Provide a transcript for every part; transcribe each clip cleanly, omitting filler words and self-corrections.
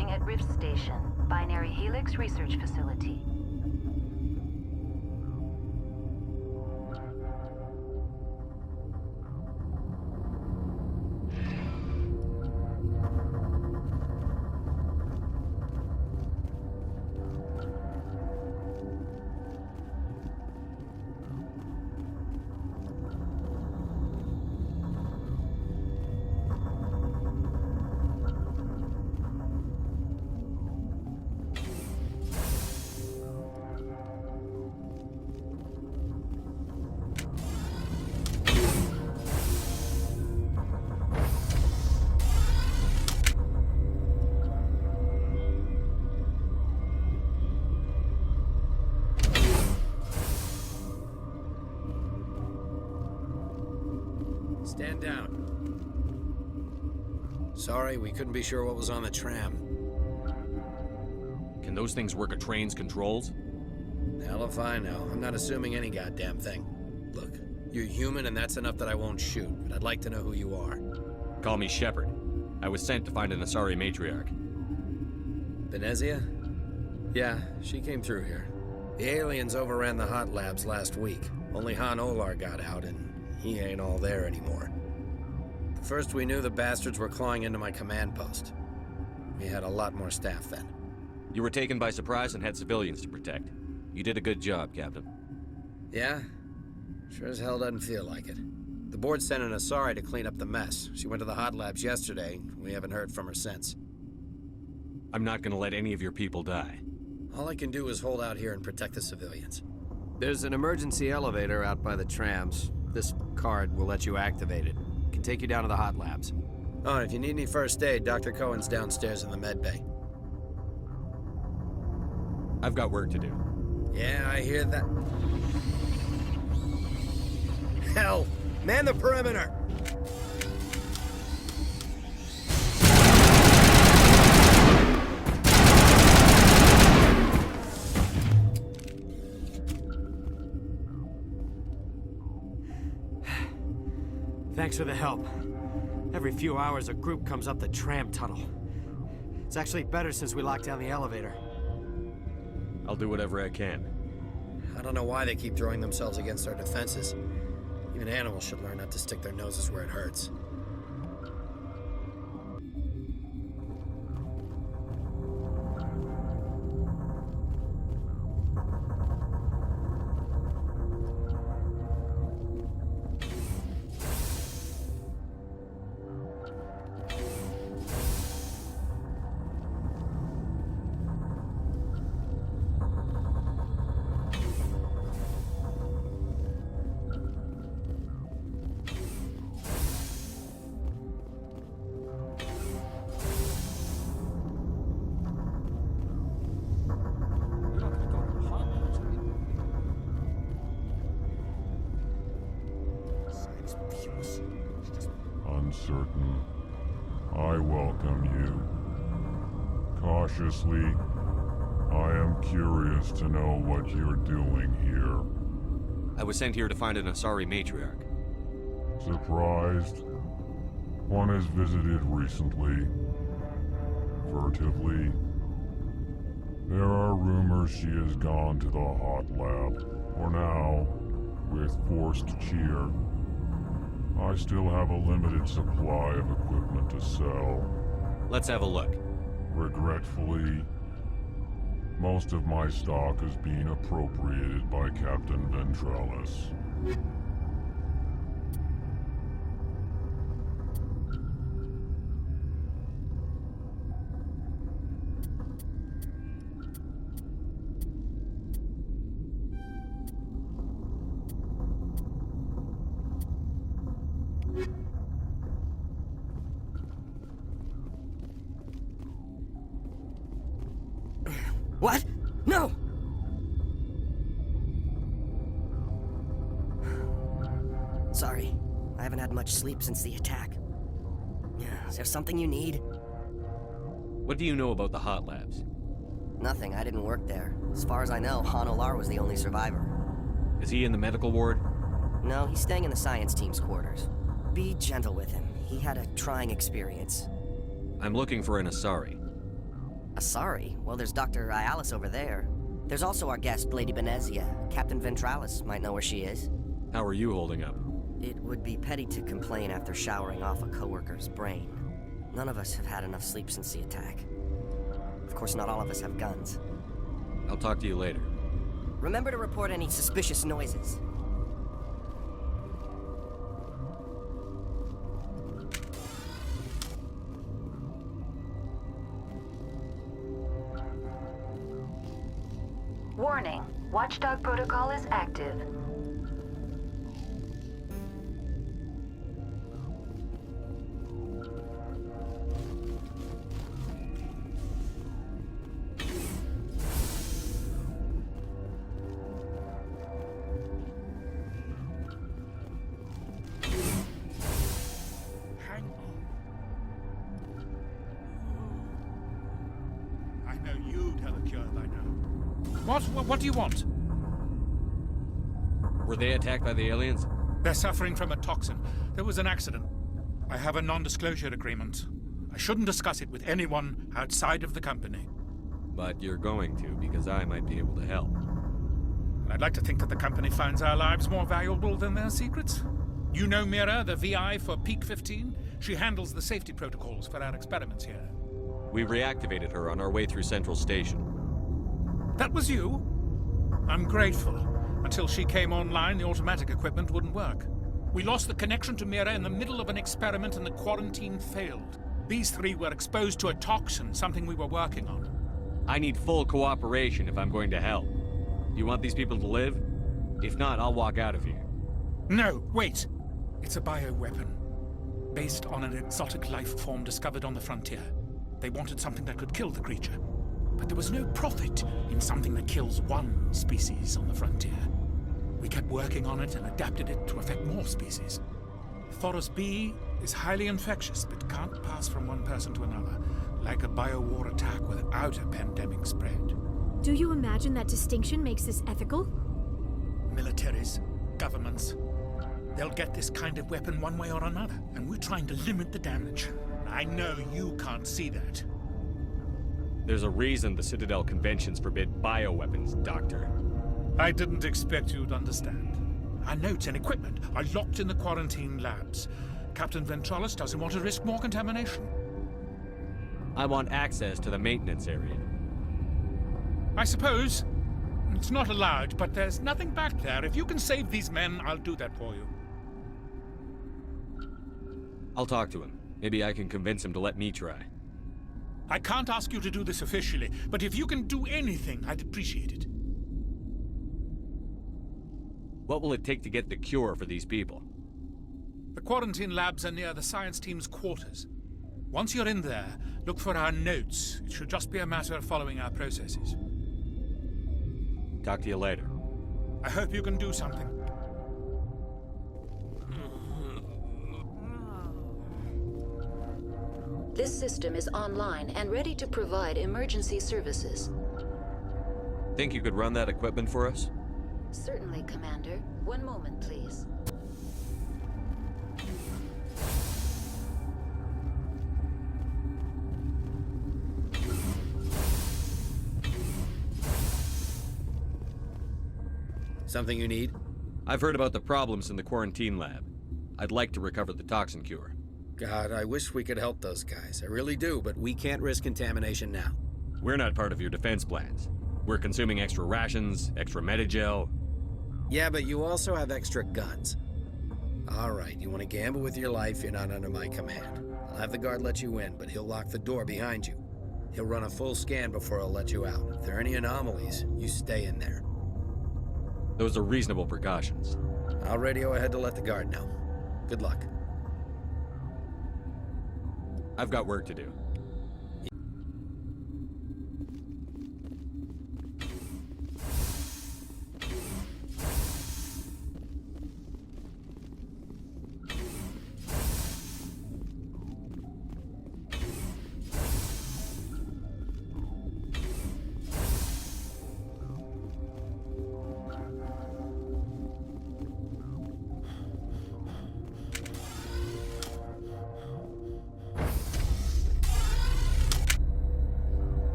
arriving at Rift Station, Binary Helix Research Facility. Stand down. Sorry, we couldn't be sure what was on the tram. Can those things work a train's controls? Hell if I know. I'm not assuming any goddamn thing. Look, you're human and that's enough that I won't shoot, but I'd like to know who you are. Call me Shepard. I was sent to find an Asari Matriarch. Benezia? Yeah, she came through here. The aliens overran the hot labs last week. Only Han Olar got out and he ain't all there anymore. First we knew the bastards were clawing into my command post. We had a lot more staff then. You were taken by surprise and had civilians to protect. You did a good job, Captain. Yeah? Sure as hell doesn't feel like it. The board sent an Asari to clean up the mess. She went to the hot labs yesterday. We haven't heard from her since. I'm not gonna let any of your people die. All I can do is hold out here and protect the civilians. There's an emergency elevator out by the trams. This card will let you activate it. Can take you down to the hot labs. Oh, and if you need any first aid, Dr. Cohen's downstairs in the med bay. I've got work to do. Yeah, I hear that. Hell! Man the perimeter! Thanks for the help. Every few hours, a group comes up the tram tunnel. It's actually better since we locked down the elevator. I'll do whatever I can. I don't know why they keep throwing themselves against our defenses. Even animals should learn not to stick their noses where it hurts. Uncertain. I welcome you. Cautiously, I am curious to know what you're doing here. I was sent here to find an Asari Matriarch. Surprised? One has visited recently. Furtively. There are rumors she has gone to the hot lab. For now, with forced cheer. I still have a limited supply of equipment to sell. Let's have a look. Regretfully, most of my stock is being appropriated by Captain Ventralis. What? No! Sorry. I haven't had much sleep since the attack. Is there something you need? What do you know about the hot labs? Nothing. I didn't work there. As far as I know, Han Olar was the only survivor. Is he in the medical ward? No, he's staying in the science team's quarters. Be gentle with him. He had a trying experience. I'm looking for an Asari. Sorry? Well, there's Dr. Ialis over there. There's also our guest, Lady Benezia. Captain Ventralis might know where she is. How are you holding up? It would be petty to complain after showering off a coworker's brain. None of us have had enough sleep since the attack. Of course, not all of us have guns. I'll talk to you later. Remember to report any suspicious noises. Warning. Watchdog protocol is active. Hang on. I know you'd have a cure by now. What do you want? Were they attacked by the aliens? They're suffering from a toxin. There was an accident. I have a non-disclosure agreement. I shouldn't discuss it with anyone outside of the company. But you're going to, because I might be able to help. And I'd like to think that the company finds our lives more valuable than their secrets. You know Mira, the VI for Peak 15? She handles the safety protocols for our experiments here. We reactivated her on our way through Central Station. That was you? I'm grateful. Until she came online, the automatic equipment wouldn't work. We lost the connection to Mira in the middle of an experiment and the quarantine failed. These three were exposed to a toxin, something we were working on. I need full cooperation if I'm going to help. You want these people to live? If not, I'll walk out of here. No, wait. It's a bioweapon. Based on an exotic life form discovered on the frontier. They wanted something that could kill the creature. But there was no profit in something that kills one species on the frontier. We kept working on it and adapted it to affect more species. Thoros B is highly infectious, but can't pass from one person to another, like a biowar attack without a pandemic spread. Do you imagine that distinction makes this ethical? Militaries, governments, they'll get this kind of weapon one way or another, and we're trying to limit the damage. I know you can't see that. There's a reason the Citadel conventions forbid bioweapons, Doctor. I didn't expect you'd understand. Our notes and equipment are locked in the quarantine labs. Captain Ventralis doesn't want to risk more contamination. I want access to the maintenance area. I suppose. It's not allowed, but there's nothing back there. If you can save these men, I'll do that for you. I'll talk to him. Maybe I can convince him to let me try. I can't ask you to do this officially, but if you can do anything, I'd appreciate it. What will it take to get the cure for these people? The quarantine labs are near the science team's quarters. Once you're in there, look for our notes. It should just be a matter of following our processes. Talk to you later. I hope you can do something. This system is online and ready to provide emergency services. Think you could run that equipment for us? Certainly, Commander. One moment, please. Something you need? I've heard about the problems in the quarantine lab. I'd like to recover the toxin cure. God, I wish we could help those guys. I really do, but we can't risk contamination now. We're not part of your defense plans. We're consuming extra rations, extra Metagel. Yeah, but you also have extra guns. All right, you want to gamble with your life, you're not under my command. I'll have the guard let you in, but he'll lock the door behind you. He'll run a full scan before he'll let you out. If there are any anomalies, you stay in there. Those are reasonable precautions. I'll radio ahead to let the guard know. Good luck. I've got work to do.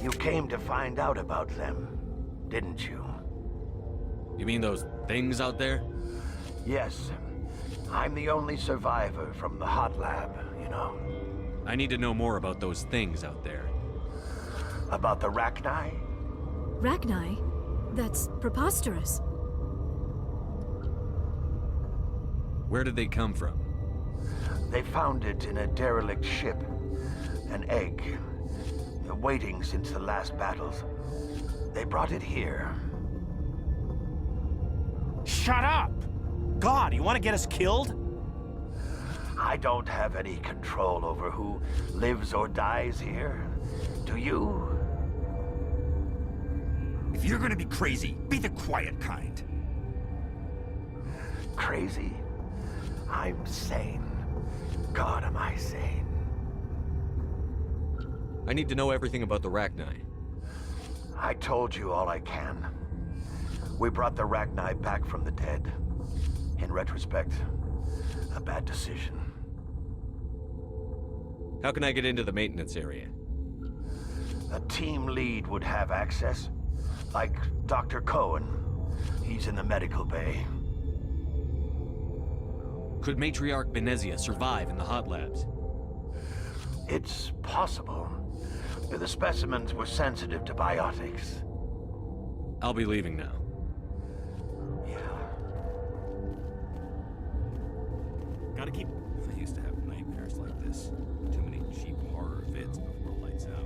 You came to find out about them, didn't you? You mean those things out there? Yes. I'm the only survivor from the hot lab, you know. I need to know more about those things out there. About the Rachni? Rachni? That's preposterous. Where did they come from? They found it in a derelict ship. An egg. Waiting since the last battles. They brought it here. Shut up! God, you want to get us killed? I don't have any control over who lives or dies here. Do you? If you're gonna be crazy, be the quiet kind. Crazy? I'm sane. God, am I sane. I need to know everything about the Rachni. I told you all I can. We brought the Rachni back from the dead. In retrospect, a bad decision. How can I get into the maintenance area? A team lead would have access. Like Dr. Cohen. He's in the medical bay. Could Matriarch Benezia survive in the hot labs? It's possible. The specimens were sensitive to biotics. I'll be leaving now. Yeah. Gotta keep... I used to have nightmares like this. Too many cheap horror vids before lights out.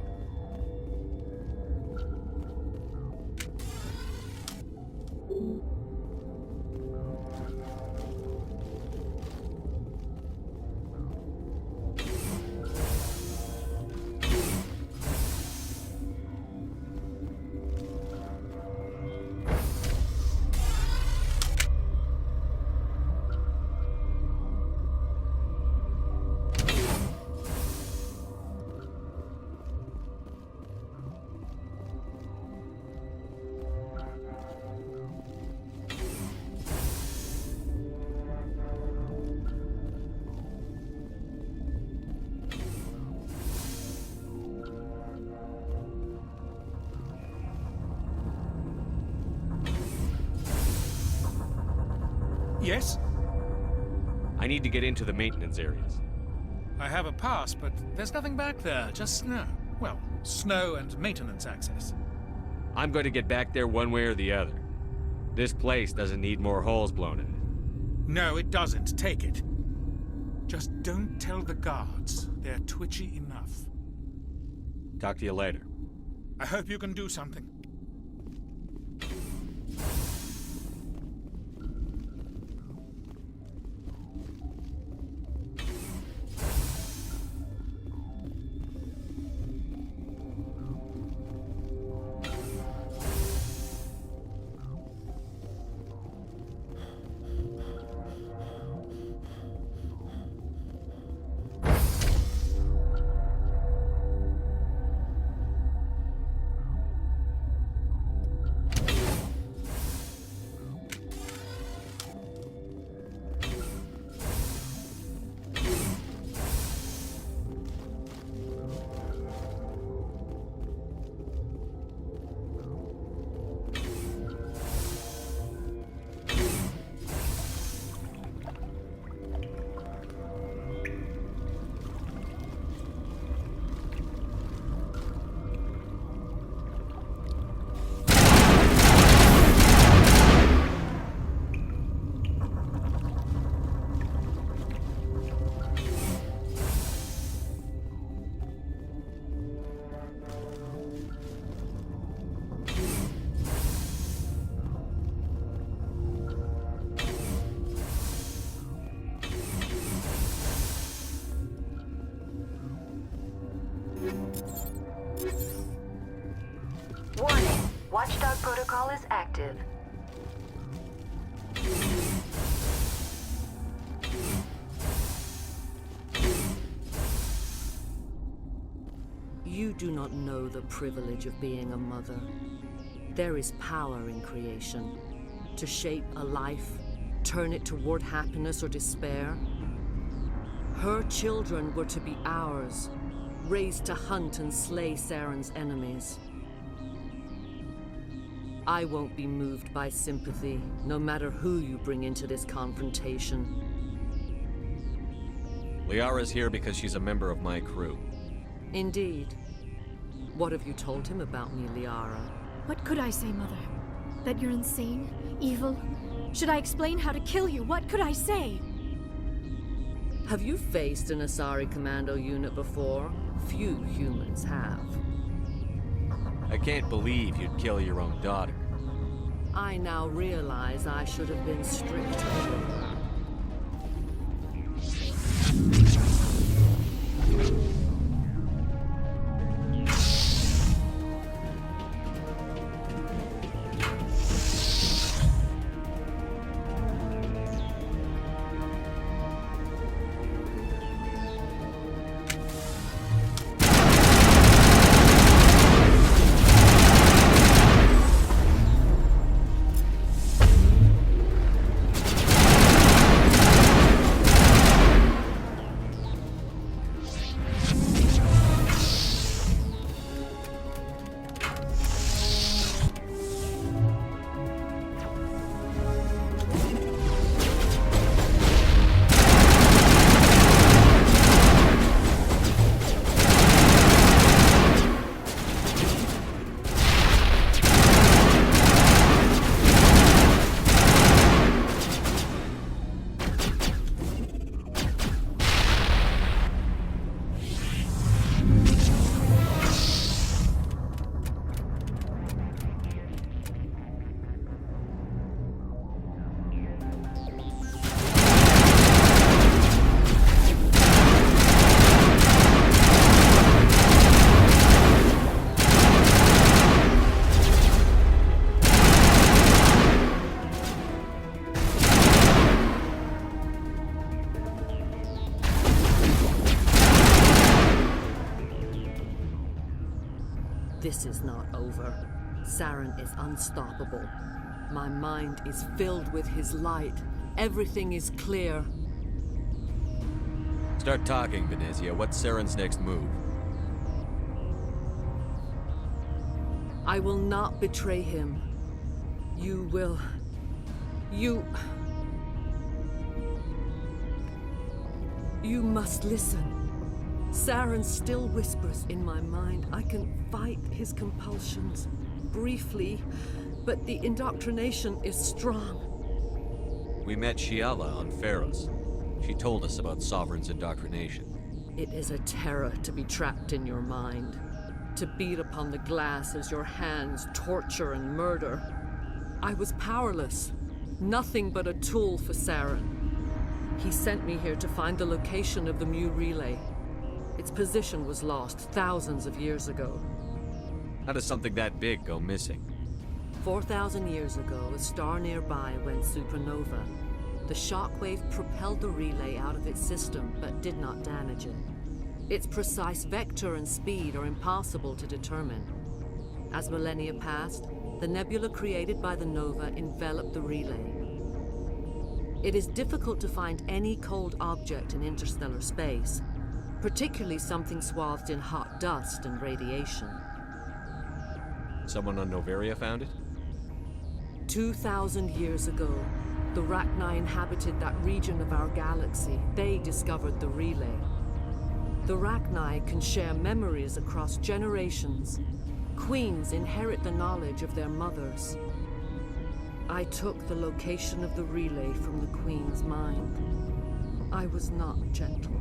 Yes? I need to get into the maintenance areas. I have a pass, but there's nothing back there, just snow. Well, snow and maintenance access. I'm going to get back there one way or the other. This place doesn't need more holes blown in it. No, it doesn't. Take it. Just don't tell the guards. They're twitchy enough. Talk to you later. I hope you can do something. Warning. Watchdog protocol is active. You do not know the privilege of being a mother. There is power in creation. To shape a life, turn it toward happiness or despair. Her children were to be ours, raised to hunt and slay Saren's enemies. I won't be moved by sympathy, no matter who you bring into this confrontation. Liara's here because she's a member of my crew. Indeed. What have you told him about me, Liara? What could I say, Mother? That you're insane? Evil? Should I explain how to kill you? What could I say? Have you faced an Asari commando unit before? Few humans have. I can't believe you'd kill your own daughter. I now realize I should have been stricter. This is not over. Saren is unstoppable. My mind is filled with his light. Everything is clear. Start talking, Benezia. What's Saren's next move? I will not betray him. You will... You must listen. Saren still whispers in my mind. I can fight his compulsions, briefly, but the indoctrination is strong. We met Shiala on Pharos. She told us about Sovereign's indoctrination. It is a terror to be trapped in your mind, to beat upon the glass as your hands torture and murder. I was powerless, nothing but a tool for Saren. He sent me here to find the location of the Mu relay. Its position was lost thousands of years ago. How does something that big go missing? 4,000 years ago, a star nearby went supernova. The shockwave propelled the relay out of its system, but did not damage it. Its precise vector and speed are impossible to determine. As millennia passed, the nebula created by the nova enveloped the relay. It is difficult to find any cold object in interstellar space, particularly something swathed in hot dust and radiation. Someone on Noveria found it? 2,000 years ago, the Rachni inhabited that region of our galaxy. They discovered the relay. The Rachni can share memories across generations. Queens inherit the knowledge of their mothers. I took the location of the relay from the Queen's mind. I was not gentle.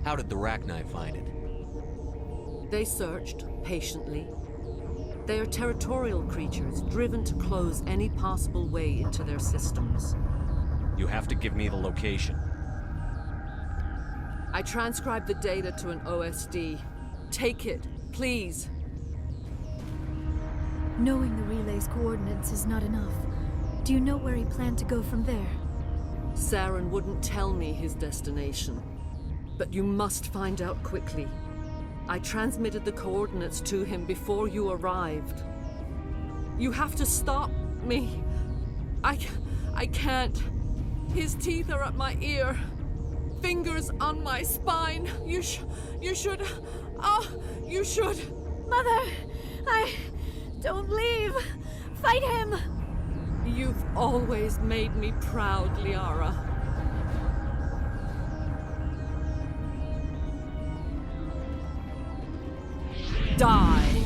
How did the Rachni find it? They searched, patiently. They are territorial creatures, driven to close any possible way into their systems. You have to give me the location. I transcribed the data to an OSD. Take it, please. Knowing the relay's coordinates is not enough. Do you know where he planned to go from there? Saren wouldn't tell me his destination. But you must find out quickly. I transmitted the coordinates to him before you arrived. You have to stop me. I can't. His teeth are at my ear. Fingers on my spine. You should... Oh, you should... Mother, Don't leave! Fight him! You've always made me proud, Liara. Die!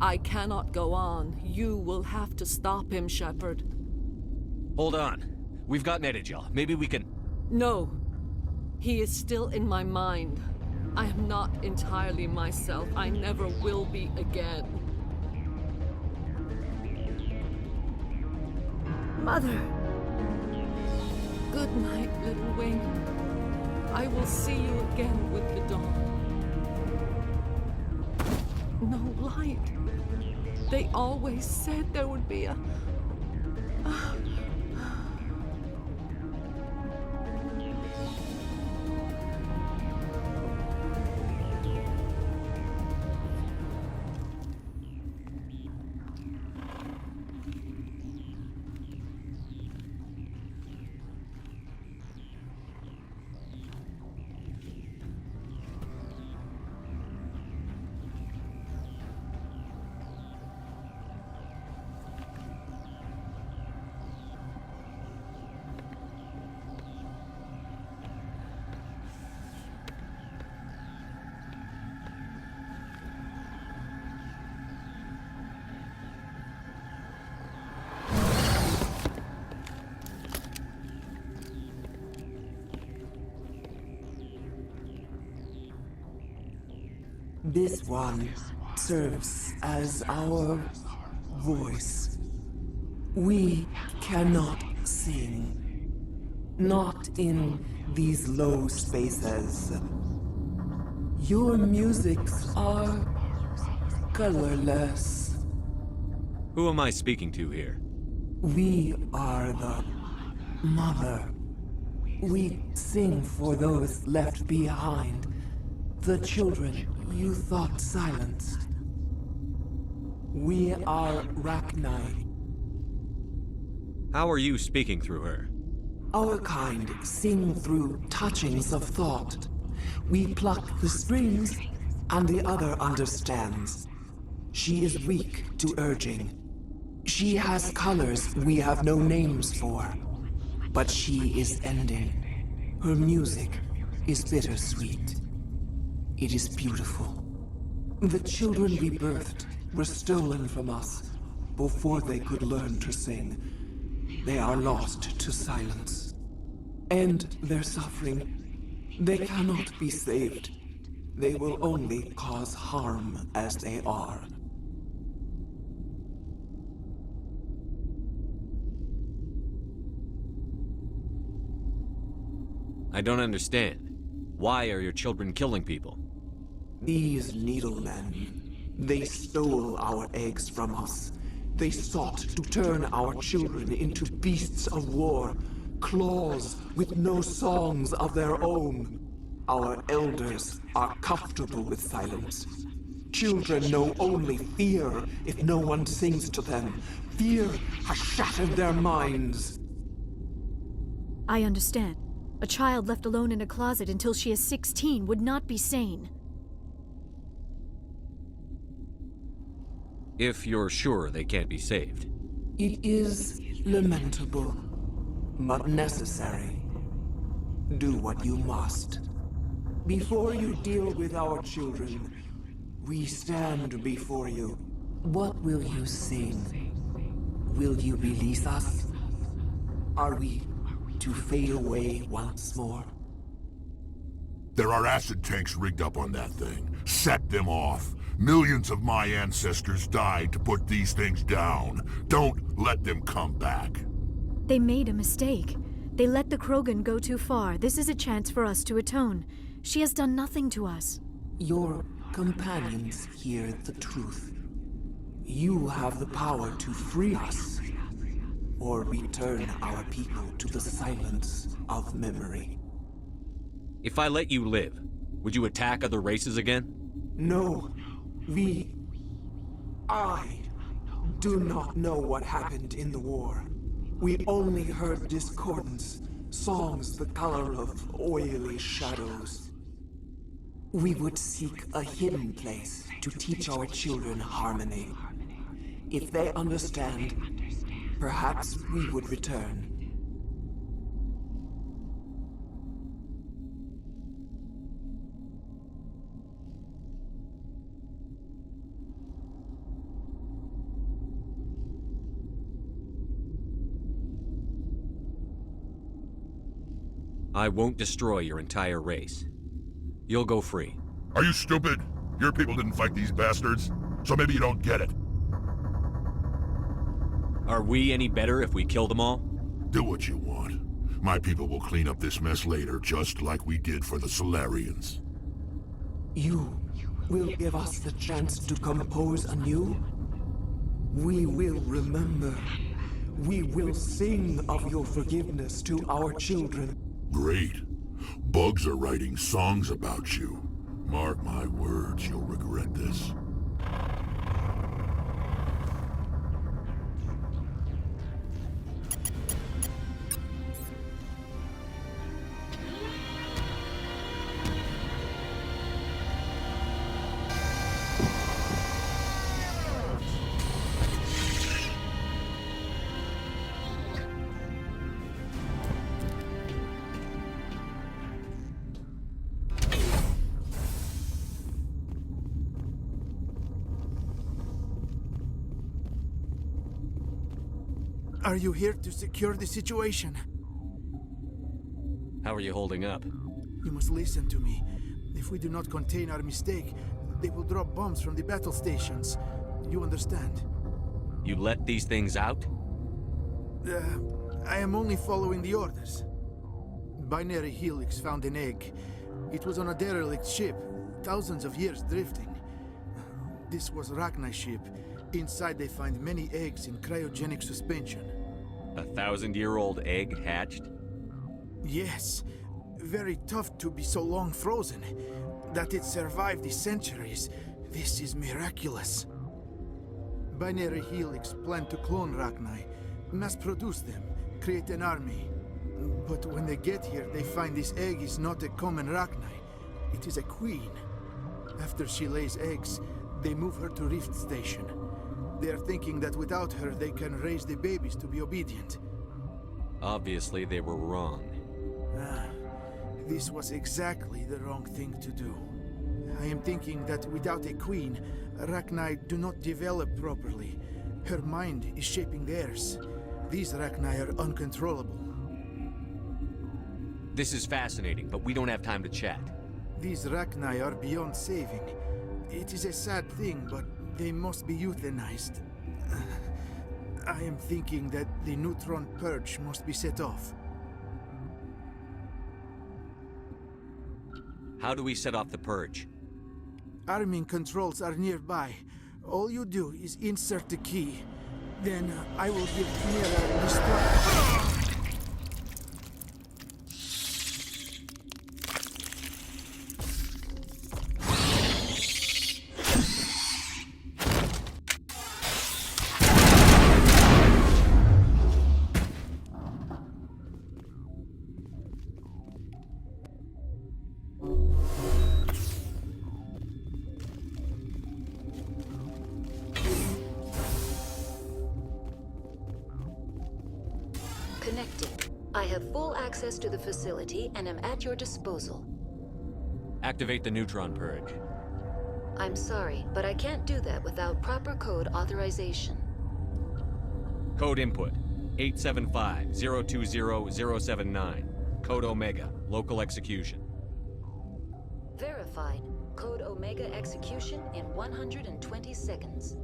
I cannot go on. You will have to stop him, Shepard. Hold on. We've got Benezia. Maybe we can... No. He is still in my mind. I am not entirely myself. I never will be again. Mother! Good night, little wing. I will see you again with the dawn. No light. They always said there would be a... This one serves as our voice. We cannot sing. Not in these low spaces. Your musics are colorless. Who am I speaking to here? We are the mother. We sing for those left behind. The children you thought silenced. We are Rachni. How are you speaking through her? Our kind sing through touchings of thought. We pluck the strings, and the other understands. She is weak to urging. She has colors we have no names for. But she is ending. Her music is bittersweet. It is beautiful. The children we birthed were stolen from us before they could learn to sing. They are lost to silence. And their suffering, they cannot be saved. They will only cause harm as they are. I don't understand. Why are your children killing people? These needlemen, they stole our eggs from us. They sought to turn our children into beasts of war, claws with no songs of their own. Our elders are comfortable with silence. Children know only fear if no one sings to them. Fear has shattered their minds. I understand. A child left alone in a closet until she is 16 would not be sane. If you're sure they can't be saved. It is lamentable, but necessary. Do what you must. Before you deal with our children, we stand before you. What will you sing? Will you release us? Are we to fade away once more? There are acid tanks rigged up on that thing. Set them off. Millions of my ancestors died to put these things down. Don't let them come back. They made a mistake. They let the Krogan go too far. This is a chance for us to atone. She has done nothing to us. Your companions hear the truth. You have the power to free us, or return our people to the silence of memory. If I let you live, would you attack other races again? No, I do not know what happened in the war. We only heard discordance, songs the color of oily shadows. We would seek a hidden place to teach our children harmony. If they understand, perhaps we would return. I won't destroy your entire race. You'll go free. Are you stupid? Your people didn't fight these bastards, so maybe you don't get it. Are we any better if we kill them all? Do what you want. My people will clean up this mess later, just like we did for the Solarians. You will give us the chance to compose anew? We will remember. We will sing of your forgiveness to our children. Great. Bugs are writing songs about you. Mark my words, you'll regret this. Are you here to secure the situation? How are you holding up? You must listen to me. If we do not contain our mistake, they will drop bombs from the battle stations. You understand? You let these things out? I am only following the orders. Binary Helix found an egg. It was on a derelict ship, thousands of years drifting. This was Rachni's ship. Inside they find many eggs in cryogenic suspension. A 1,000-year-old egg hatched? Yes. Very tough to be so long frozen. That it survived the centuries. This is miraculous. Binary Helix planned to clone Rachni, mass-produce them, create an army. But when they get here, they find this egg is not a common Rachni. It is a queen. After she lays eggs, they move her to Rift Station. They are thinking that without her, they can raise the babies to be obedient. Obviously, they were wrong. This was exactly the wrong thing to do. I am thinking that without a queen, Rachni do not develop properly. Her mind is shaping theirs. These Rachni are uncontrollable. This is fascinating, but we don't have time to chat. These Rachni are beyond saving. It is a sad thing, but they must be euthanized. I am thinking that the neutron purge must be set off. How do we set off the purge? Arming controls are nearby. All you do is insert the key. Then I will give Mira the Connecting. I have full access to the facility and am at your disposal. Activate the neutron purge. I'm sorry, but I can't do that without proper code authorization. Code input 875-020-079. Code Omega. Local execution. Verified. Code Omega execution in 120 seconds.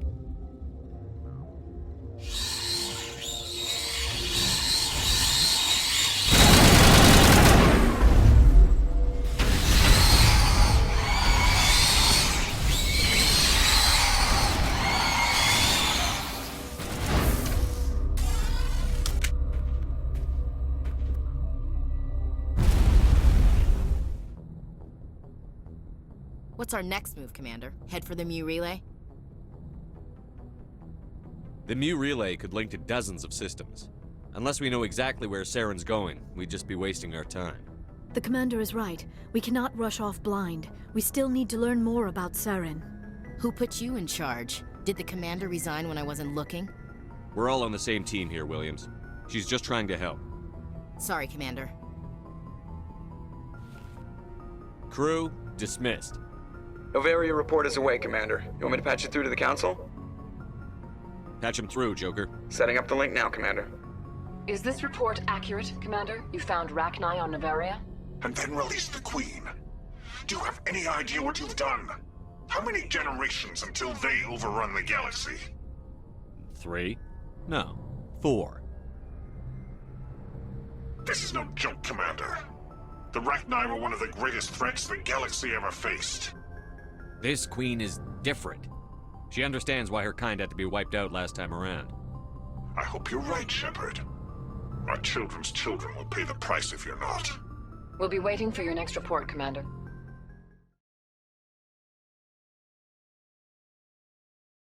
What's our next move, Commander? Head for the Mu Relay? The Mu Relay could link to dozens of systems. Unless we know exactly where Saren's going, we'd just be wasting our time. The Commander is right. We cannot rush off blind. We still need to learn more about Saren. Who put you in charge? Did the Commander resign when I wasn't looking? We're all on the same team here, Williams. She's just trying to help. Sorry, Commander. Crew, dismissed. Novaria report is away, Commander. You want me to patch it through to the Council? Patch him through, Joker. Setting up the link now, Commander. Is this report accurate, Commander? You found Rachni on Novaria? And then released the Queen. Do you have any idea what you've done? How many generations until they overrun the galaxy? 3? No, 4. This is no joke, Commander. The Rachni were one of the greatest threats the galaxy ever faced. This Queen is different. She understands why her kind had to be wiped out last time around. I hope you're right, Shepard. Our children's children will pay the price if you're not. We'll be waiting for your next report, Commander.